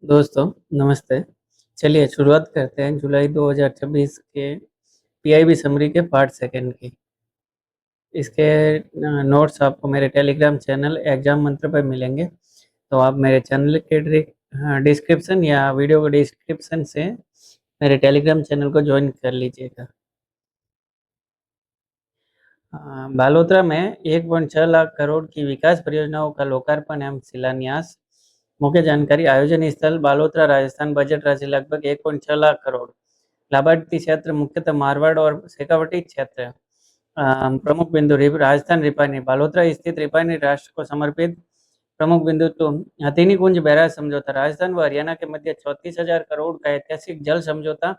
दोस्तों, नमस्ते। चलिए शुरुआत करते हैं जुलाई 2026 के पीआईबी समरी के पार्ट सेकंड की। इसके नोट्स आपको मेरे टेलीग्राम चैनल एग्जाम मंत्र पर मिलेंगे। तो आप मेरे चैनल के डिस्क्रिप्शन या वीडियो के डिस्क्रिप्शन से मेरे टेलीग्राम चैनल को ज्वाइन कर लीजिएगा। बालोतरा में 1.6 लाख करोड़ की विकास परियोजनाओं का लोकार्पण एवं शिलान्यास। मुख्य जानकारी। आयोजन स्थल बालोतरा, राजस्थान। बजट राशि लगभग 1.6 लाख करोड़। लाभार्थी क्षेत्र मुख्यतः मारवाड़ और शेखावटी क्षेत्र। प्रमुख बिंदु। राजस्थान रिफाइनरी। बालोतरा स्थित रिफाइनरी राष्ट्र को समर्पित। प्रमुख बिंदु तो हथीनी कुंज बैराज समझौता। राजस्थान व हरियाणा के मध्य 34,000 करोड़ का ऐतिहासिक जल समझौता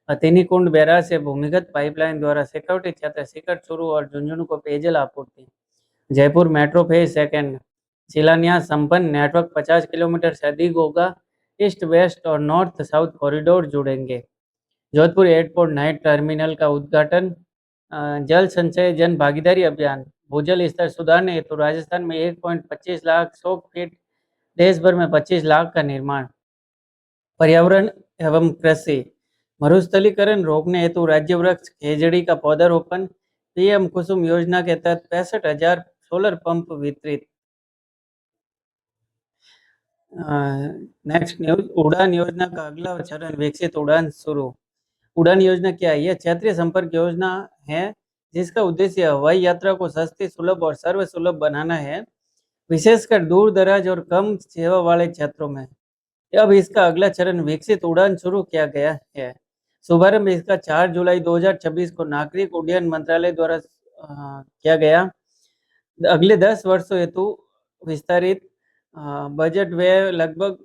हथीनी कुंड बैराज से भूमिगत पाइपलाइन द्वारा शेखावटी क्षेत्र, सीकर, चूरू और झुंझुनू को पेयजल आपूर्ति। जयपुर मेट्रो फेज सेकंड शिलान्यास संपन्न। नेटवर्क 50 किलोमीटर से अधिक होगा। ईस्ट वेस्ट और नॉर्थ साउथ कॉरिडोर जुड़ेंगे। जोधपुर एयरपोर्ट नाइट टर्मिनल का उद्घाटन। जल संचय जन भागीदारी अभियान। भूजल स्तर सुधारने हेतु राजस्थान में 1.25 लाख 100 फीट, देश भर में 25 लाख का निर्माण। पर्यावरण एवं कृषि। मरुस्थलीकरण रोकने हेतु राज्य वृक्ष खेजड़ी का पौधारोपण। पीएम कुसुम योजना के तहत 65,000 सोलर पंप वितरित। Next news. उड़ान योजना का अगला चरण विकसित उड़ान शुरू। उड़ान योजना क्या है? यह क्षेत्रीय संपर्क योजना है जिसका उद्देश्य हवाई यात्रा को सस्ती, सुलभ और सर्वसुलभ बनाना है, विशेषकर दूर दराज और कम सेवा वाले क्षेत्रों में। अब इसका अगला चरण विकसित उड़ान शुरू किया गया है। शुभारंभ इसका 4 जुलाई 2026 को नागरिक उड्डयन मंत्रालय द्वारा किया गया। अगले 10 वर्षों हेतु विस्तारित बजट व्यय लगभग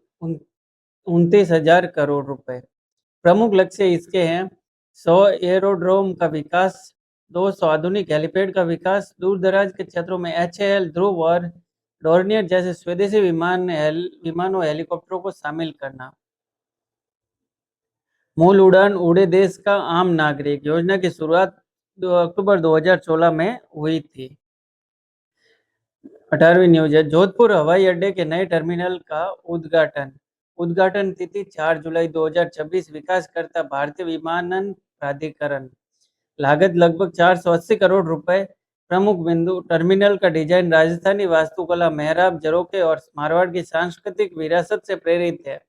29,000 करोड़ रुपए। प्रमुख लक्ष्य इसके हैं 100 एरोड्रोम का विकास, 200 आधुनिक हेलीपैड का विकास, दूर दराज के क्षेत्रों में HAL, ध्रुव और डोर्नियर जैसे स्वदेशी विमानों हेलीकॉप्टरों को शामिल करना। मूल उड़ान उड़े देश का आम नागरिक। योजना की शुरुआत 2 अक्टूबर 2016 में हुई थी। 18वीं न्यूज है। जोधपुर हवाई अड्डे के नए टर्मिनल का उद्घाटन। उद्घाटन तिथि 4 जुलाई 2026। विकासकर्ता भारतीय विमानन प्राधिकरण। लागत लगभग 480 करोड़ रुपए। प्रमुख बिंदु। टर्मिनल का डिजाइन राजस्थानी वास्तुकला, मेहराब, झरोखे और मारवाड़ की सांस्कृतिक विरासत से प्रेरित है।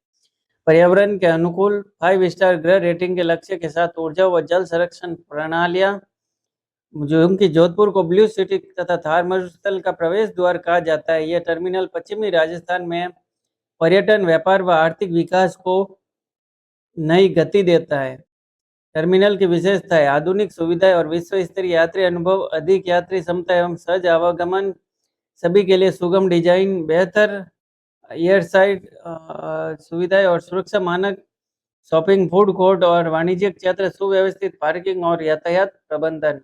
पर्यावरण के अनुकूल 5 स्टार ग्रह रेटिंग के लक्ष्य के साथ ऊर्जा व जल संरक्षण प्रणालियां। उनकी जोधपुर को ब्लू सिटी तथा थार मरुस्थल का प्रवेश द्वार कहा जाता है। यह टर्मिनल पश्चिमी राजस्थान में पर्यटन, व्यापार व आर्थिक विकास को नई गति देता है। टर्मिनल की विशेषता है आधुनिक सुविधाएं और विश्व स्तरीय यात्री अनुभव, अधिक यात्री क्षमता एवं सहज आवागमन, सभी के लिए सुगम डिजाइन, बेहतर एयर साइड सुविधाएं और सुरक्षा मानक, शॉपिंग, फूड कोर्ट और वाणिज्यिक क्षेत्र, सुव्यवस्थित पार्किंग और यातायात प्रबंधन।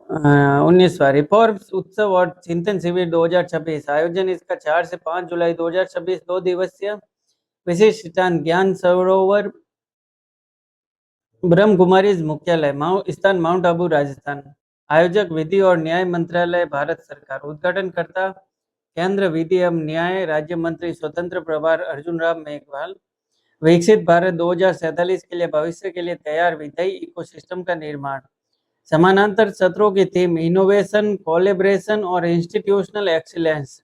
19वां रिफॉर्म्स उत्सव और चिंतन शिविर 2026। आयोजन इसका 4 से 5 जुलाई 2026 2 दिवसीय। विशिष्ट स्थान ज्ञान सरोवर, ब्रह्म कुमारीज मुख्यालय, स्थान माउंट आबू, राजस्थान। आयोजक विधि और न्याय मंत्रालय, भारत सरकार। उद्घाटनकर्ता केंद्र विधि एवं न्याय राज्य मंत्री स्वतंत्र प्रभार अर्जुन राम मेघवाल। विकसित भारत 2047 के लिए भविष्य के लिए तैयार विधायी इकोसिस्टम का निर्माण। समानांतर सत्रों की थीम इनोवेशन, कोलैबोरेशन और इंस्टीट्यूशनल एक्सीलेंस।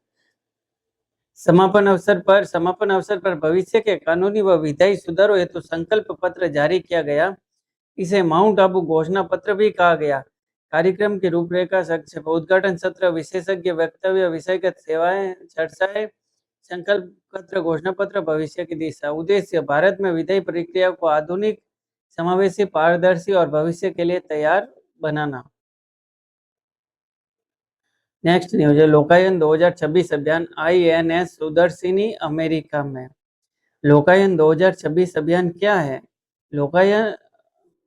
समापन अवसर पर भविष्य के कानूनी व विधायी सुधारों हेतु संकल्प पत्र जारी किया गया। इसे माउंट आबू घोषणा पत्र भी कहा गया। कार्यक्रम की रूपरेखा संक्षेप। उद्घाटन सत्र, विशेषज्ञ वक्तव्य, विषयगत सेवाएं, चर्चाएं, संकल्प पत्र, घोषणा पत्र, भविष्य की दिशा। उद्देश्य भारत में विधायी प्रक्रिया को आधुनिक, समावेशी, पारदर्शी और भविष्य के लिए तैयार बनाना। नेक्स्ट न्यूज है। लोकायन 2026 अभियान। INS सुदर्शिनी अमेरिका में। लोकायन 2026 अभियान क्या है?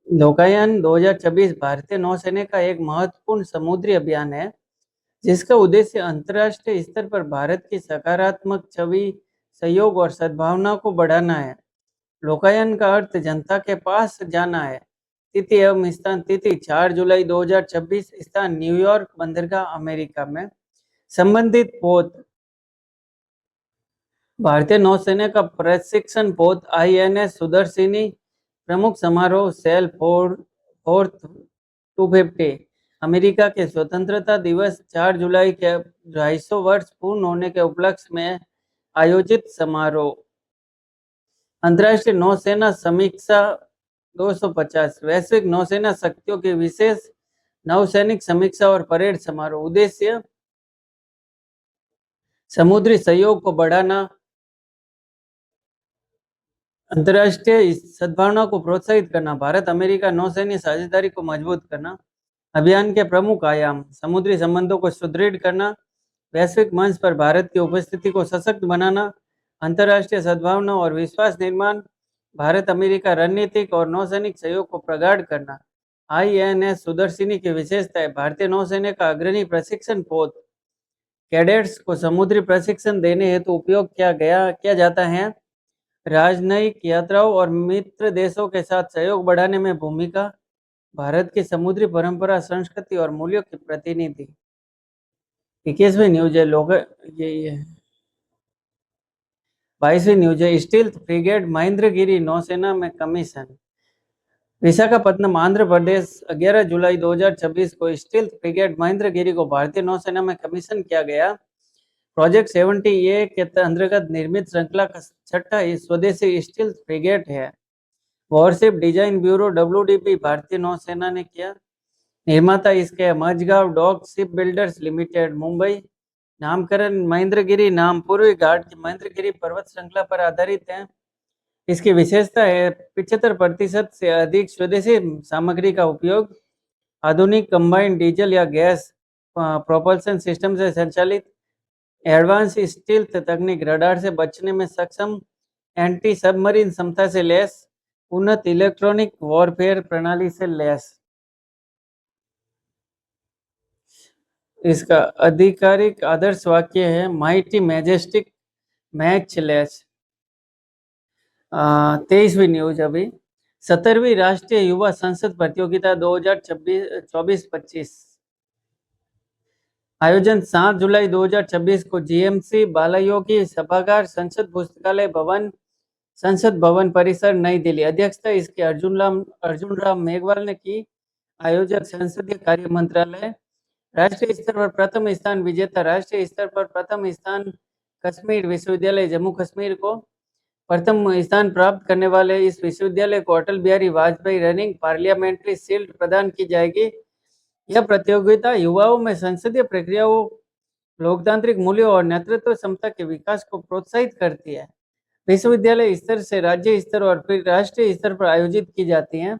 लोकायन 2026 भारतीय नौसेना का एक महत्वपूर्ण समुद्री अभियान है जिसका उद्देश्य अंतर्राष्ट्रीय स्तर पर भारत की सकारात्मक छवि, सहयोग और सद्भावना को बढ़ाना है। लोकायन का अर्थ जनता के पास जाना है। तिथि एवं स्थान। तिथि 4 जुलाई 2026। स्थान न्यूयॉर्क बंदरगाह, अमेरिका में। संबंधित पोत भारतीय नौसेना का प्रशिक्षण पोत INS सुदर्शिनी प्रमुख समारोह सेल 250। अमेरिका के स्वतंत्रता दिवस 4 जुलाई के 250 वर्ष पूर्ण होने के उपलक्ष्य में आयोजित समारोह। अंतर्राष्ट्रीय नौसेना समीक्षा 250 वैश्विक नौसेना शक्तियों की विशेष नौसैनिक समीक्षा और परेड समारोह। उद्देश्य समुद्री सहयोग को बढ़ाना, अंतर्राष्ट्रीय सद्भावना को प्रोत्साहित करना, भारत अमेरिका नौसैन्य साझेदारी को मजबूत करना। अभियान के प्रमुख आयाम समुद्री संबंधों को सुदृढ़ करना, वैश्विक मंच पर भारत की उपस्थिति को सशक्त बनाना, अंतर्राष्ट्रीय सद्भावना और विश्वास निर्माण, भारत अमेरिका रणनीतिक और नौसैनिक सहयोग को प्रगाढ़ करना। INS सुदर्शिनी की विशेषताएं भारतीय नौसेना का अग्रणी प्रशिक्षण पोत कैडेट्स को समुद्री प्रशिक्षण देने हेतु उपयोग किया जाता है। राजनयिक यात्राओं और मित्र देशों के साथ सहयोग बढ़ाने में भूमिका, भारत की समुद्री परंपरा, संस्कृति और मूल्यों की प्रतिनिधि। 21वीं न्यूज है लोग ये 22वीं न्यूज है स्टील्थ फ्रिगेट महेंद्रगिरी नौसेना में कमीशन। विशाखापत्तनम आंध्र प्रदेश 11 जुलाई 2026 को स्टील्थ फ्रिगेट महेंद्रगिरी को भारतीय नौसेना में कमीशन किया गया। प्रोजेक्ट 70A के अंतर्गत निर्मित श्रृंखला का छठा स्वदेशी स्टील्थ फ्रिगेट है। वॉरशिप डिजाइन ब्यूरो WDB भारतीय नौसेना ने किया। निर्माता इसके Mazagon dock ship builders limited Mumbai. नामकरण महेंद्रगिरी नाम पूर्वी घाट की महेंद्रगिरी पर्वत श्रृंखला पर आधारित है। इसकी विशेषता है 75% से अधिक स्वदेशी सामग्री का उपयोग, आधुनिक कंबाइंड डीजल या गैस प्रोपल्शन सिस्टम से संचालित, एडवांस स्टील्थ तकनीक, रडार से बचने में सक्षम, एंटी सबमरीन क्षमता से लैस, उन्नत इलेक्ट्रॉनिक वॉरफेयर प्रणाली से लैस। इसका आधिकारिक आदर्श वाक्य है माइटी मैजेस्टिक मैच लेस। 23वीं न्यूज अभी 17वीं राष्ट्रीय युवा संसद प्रतियोगिता 2024-25 आयोजन 7 जुलाई 2026 को GMC बालायोगी सभागार संसद पुस्तकालय भवन संसद भवन परिसर नई दिल्ली। अध्यक्षता इसके अर्जुन राम मेघवाल ने की। आयोजक संसदीय कार्य मंत्रालय। राष्ट्रीय स्तर पर प्रथम स्थान विजेता, राष्ट्रीय स्तर पर प्रथम स्थान कश्मीर विश्वविद्यालय जम्मू कश्मीर को। प्रथम स्थान प्राप्त करने वाले इस विश्वविद्यालय को Atal Bihari Vajpayee running parliamentary shield प्रदान की जाएगी। यह प्रतियोगिता युवाओं में संसदीय प्रक्रियाओं, लोकतांत्रिक मूल्यों और नेतृत्व क्षमता के विकास को प्रोत्साहित करती है। विश्वविद्यालय स्तर से राज्य स्तर और फिर राष्ट्रीय स्तर पर आयोजित की जाती हैं।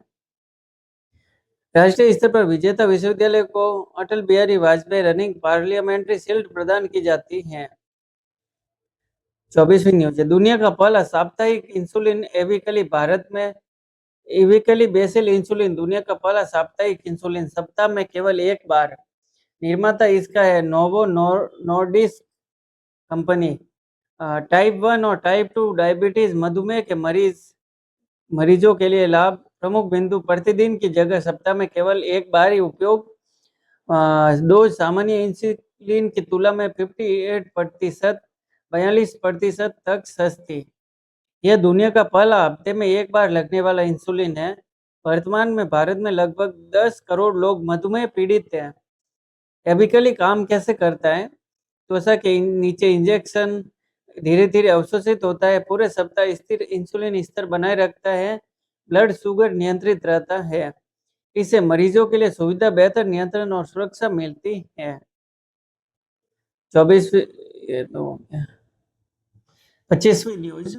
राष्ट्रीय स्तर पर विजेता विश्वविद्यालय को Atal Bihari Vajpayee running parliamentary shield प्रदान की जाती है। 24वीं न्यूज है दुनिया का पहला साप्ताहिक इंसुलिन एविकली भारत में एविकली बेसिल इंसुलिन दुनिया का पहला साप्ताहिक इंसुलिन सप्ताह में केवल एक बार। निर्माता इसका है नोवो नॉर्डिस्क कंपनी। टाइप 1 और टाइप 2 डायबिटीज मधुमेह के मरीजों के लिए लाभ। प्रमुख बिंदु प्रतिदिन की जगह सप्ताह में केवल एक बार ही उपयोग। डोज सामान्य इंसुलिन की तुलना में 58% 42% तक सस्ती। यह दुनिया का पहला हफ्ते में एक बार लगने वाला इंसुलिन है। वर्तमान में भारत में लगभग 10 करोड़ लोग मधुमेह पीड़ित हैं। एबिकली काम कैसे करता है? त्वचा के नीचे इंजेक्शन धीरे धीरे अवशोषित होता है, पूरे सप्ताह स्थिर इंसुलिन स्तर बनाए रखता है, ब्लड शुगर नियंत्रित रहता है। इससे मरीजों के लिए सुविधा, बेहतर नियंत्रण और सुरक्षा मिलती है। 25वीं न्यूज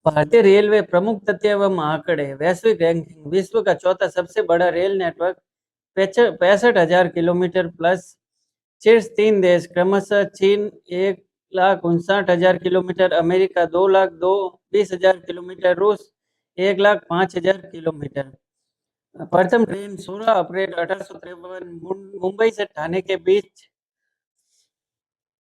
भारतीय रेलवे प्रमुख तथ्य एवं आंकड़े। वैश्विक रैंकिंग विश्व का चौथा सबसे बड़ा रेल नेटवर्क 65,000 किलोमीटर प्लस। शीर्ष 3 देश क्रमशः चीन 1,59,000 किलोमीटर, अमेरिका 2,20,000 किलोमीटर, रूस 1,05,000 किलोमीटर। प्रथम ट्रेन 16 अप्रैल 1853 मुंबई से ठाणे के बीच।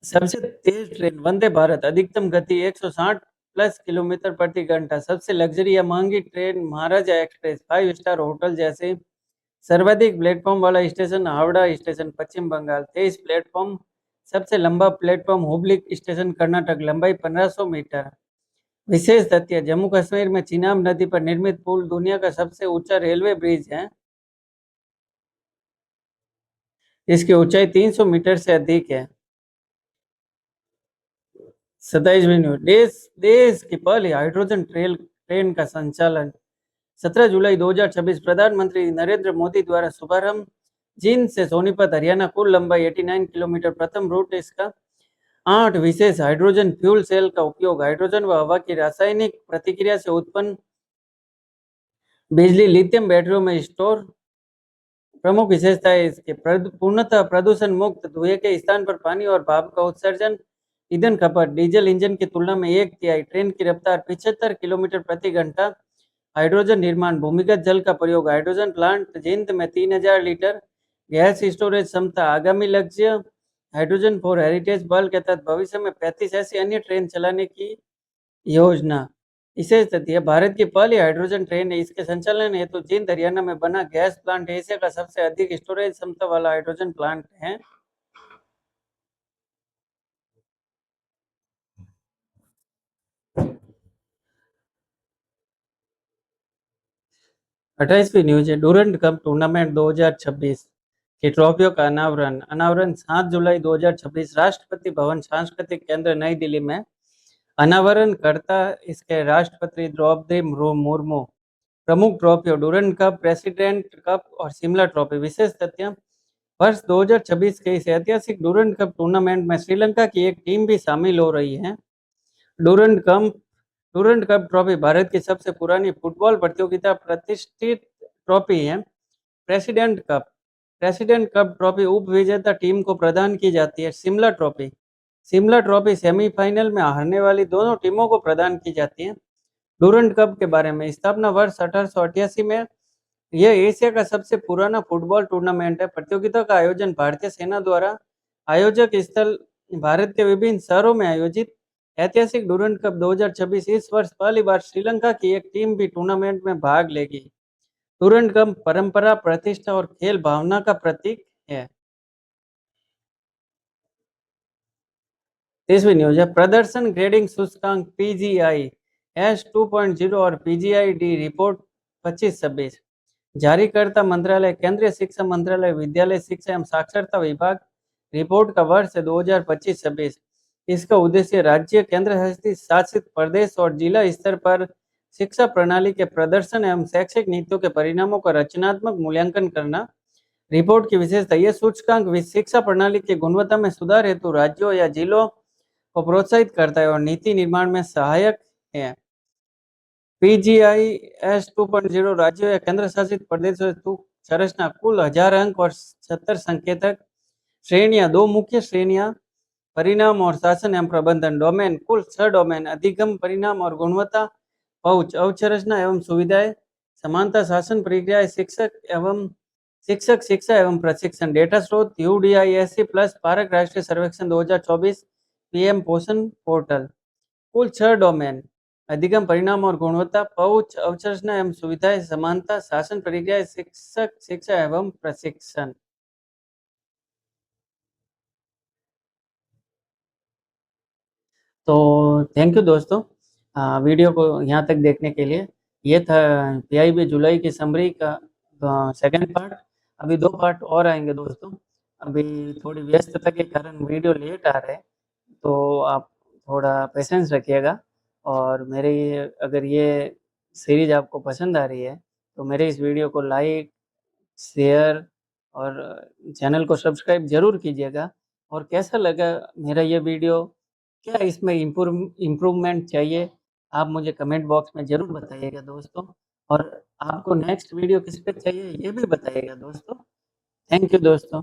सबसे तेज ट्रेन वंदे भारत, अधिकतम गति 160 प्लस किलोमीटर प्रति घंटा। सबसे लग्जरी या महंगी ट्रेन महाराजा एक्सप्रेस। 5 स्टार होटल जैसे। सर्वाधिक प्लेटफॉर्म वाला स्टेशन हावड़ा स्टेशन, पश्चिम बंगाल 23 प्लेटफॉर्म। सबसे लंबा प्लेटफॉर्म हुबली स्टेशन कर्नाटक, लंबाई 1500 मीटर। विशेष तथ्य, जम्मू कश्मीर में चिनाब नदी पर निर्मित पुल दुनिया का सबसे ऊंचा रेलवे ब्रिज है। इसकी ऊंचाई 300 मीटर से अधिक है। 27वीं न्यूज, देश देश की पहली हाइड्रोजन ट्रेन का संचालन 17 जुलाई 2026 प्रधानमंत्री नरेंद्र मोदी द्वारा शुभारंभ। जींद से सोनीपत हरियाणा, कुल लंबाई 89 किलोमीटर। प्रथम रूट इसका 8 विशेष हाइड्रोजन फ्यूल सेल का उपयोग। हाइड्रोजन व हवा की रासायनिक प्रतिक्रिया से उत्पन्न बिजली लिथियम बैटरियों में स्टोर। प्रमुख विशेषताएं इसके पूर्णतः प्रदूषण मुक्त, धुएं के स्थान पर पानी और भाप का उत्सर्जन। ईंधन खपत डीजल इंजन की तुलना में 1/3। ट्रेन की रफ्तार 75 किलोमीटर प्रति घंटा। हाइड्रोजन निर्माण, भूमिगत जल का प्रयोग। हाइड्रोजन प्लांट जींद में 3000 लीटर गैस स्टोरेज क्षमता। आगामी लक्ष्य हाइड्रोजन फॉर हेरिटेज पहल के तहत भविष्य में 35 ऐसी अन्य ट्रेन चलाने की योजना। विशेष तथ्य, भारत की पहली हाइड्रोजन ट्रेन है। इसके संचालन हेतु जींद हरियाणा में बना गैस प्लांट एशिया का सबसे अधिक स्टोरेज क्षमता वाला हाइड्रोजन प्लांट है। अट्ठाईसवीं न्यूज है, डूरंड कप टूर्नामेंट 2026 की ट्रॉफियों का अनावरण। 7 जुलाई 2026 राष्ट्रपति भवन सांस्कृतिक केंद्र नई दिल्ली में। अनावरण करता इसके राष्ट्रपति द्रौपदी मुर्मू। प्रमुख ट्रॉफियों, डूरंड कप, प्रेसिडेंट कप और शिमला ट्रॉफी। विशेष तथ्य, वर्ष 2026 के इस ऐतिहासिक डूरंड कप टूर्नामेंट में श्रीलंका की एक टीम भी शामिल हो रही है। Durand cup Durand cup trophy Bharat की सबसे पुरानी फुटबॉल प्रतियोगिता प्रतिष्ठित ट्रॉफी है। प्रेसिडेंट कप ट्रॉफी उप विजेता टीम को प्रदान की जाती है। शिमला ट्रॉफी सेमीफाइनल में हारने वाली दोनों टीमों को प्रदान की जाती है। डूरंड कप के बारे में, स्थापना वर्ष 1888 में। यह एशिया का सबसे पुराना फुटबॉल टूर्नामेंट है। प्रतियोगिता का आयोजन भारतीय सेना द्वारा। आयोजक स्थल भारत के विभिन्न शहरों में आयोजित। ऐतिहासिक डूरंड कप 2026, इस वर्ष पहली बार श्रीलंका की एक टीम भी टूर्नामेंट में भाग लेगी। डूरंड कप परंपरा, प्रतिष्ठा और खेल भावना का प्रतीक है। 30वीं न्यूज है, प्रदर्शन ग्रेडिंग सूचकांक पीजीआई S 2.0 और पीजीआई डी रिपोर्ट 25-26। जारीकर्ता मंत्रालय, केंद्रीय शिक्षा मंत्रालय, विद्यालय शिक्षा एवं साक्षरता विभाग। रिपोर्ट का वर्ष है 2025-26। इसका उद्देश्य राज्य, केंद्र शासित प्रदेश और जिला स्तर पर शिक्षा प्रणाली के प्रदर्शन एवं शैक्षिक नीतियों के परिणामों का रचनात्मक मूल्यांकन करना। रिपोर्ट की विशेषता, यह सूचकांक शिक्षा प्रणाली की गुणवत्ता में सुधार हेतु राज्यों या जिलों को प्रोत्साहित करता है और नीति निर्माण में सहायक है। पीजीआई S 2.0 राज्यों या केंद्र शासित प्रदेशों हेतु संरचना, कुल 1000 अंक और 70 संकेतक। श्रेणियां, 2 मुख्य श्रेणियां, परिणाम और शासन एवं प्रबंधन। डोमेन, कुल 6 डोमेन, अधिगम, परिणाम और गुणवत्ता। पहुंच, अवसंरचना एवं सुविधाएं। समानता, शासन प्रक्रिया, शिक्षक शिक्षा एवं प्रशिक्षण। डेटा स्रोत, यूडीआईएससी प्लस, पारक राष्ट्रीय सर्वेक्षण 2024, पीएम पोषण पोर्टल। कुल 6 डोमेन, अधिगम, परिणाम और गुणवत्ता। पहुंच, अवसंरचना एवं सुविधाएं, समानता, शासन प्रक्रिया, शिक्षक शिक्षा एवं प्रशिक्षण। तो थैंक यू दोस्तों, वीडियो को यहाँ तक देखने के लिए। ये था पीआईबी जुलाई की समरी का सेकंड पार्ट। अभी 2 पार्ट और आएंगे दोस्तों। अभी थोड़ी व्यस्तता के कारण वीडियो लेट आ रहे हैं, तो आप थोड़ा पेशेंस रखिएगा। और मेरे अगर ये सीरीज आपको पसंद आ रही है तो मेरे इस वीडियो को लाइक, शेयर और चैनल को सब्सक्राइब ज़रूर कीजिएगा। और कैसा लगा मेरा ये वीडियो, क्या इसमें इम्प्रूवमेंट चाहिए, आप मुझे कमेंट बॉक्स में ज़रूर बताइएगा दोस्तों। और आपको नेक्स्ट वीडियो किस पे चाहिए ये भी बताइएगा दोस्तों। थैंक यू दोस्तों।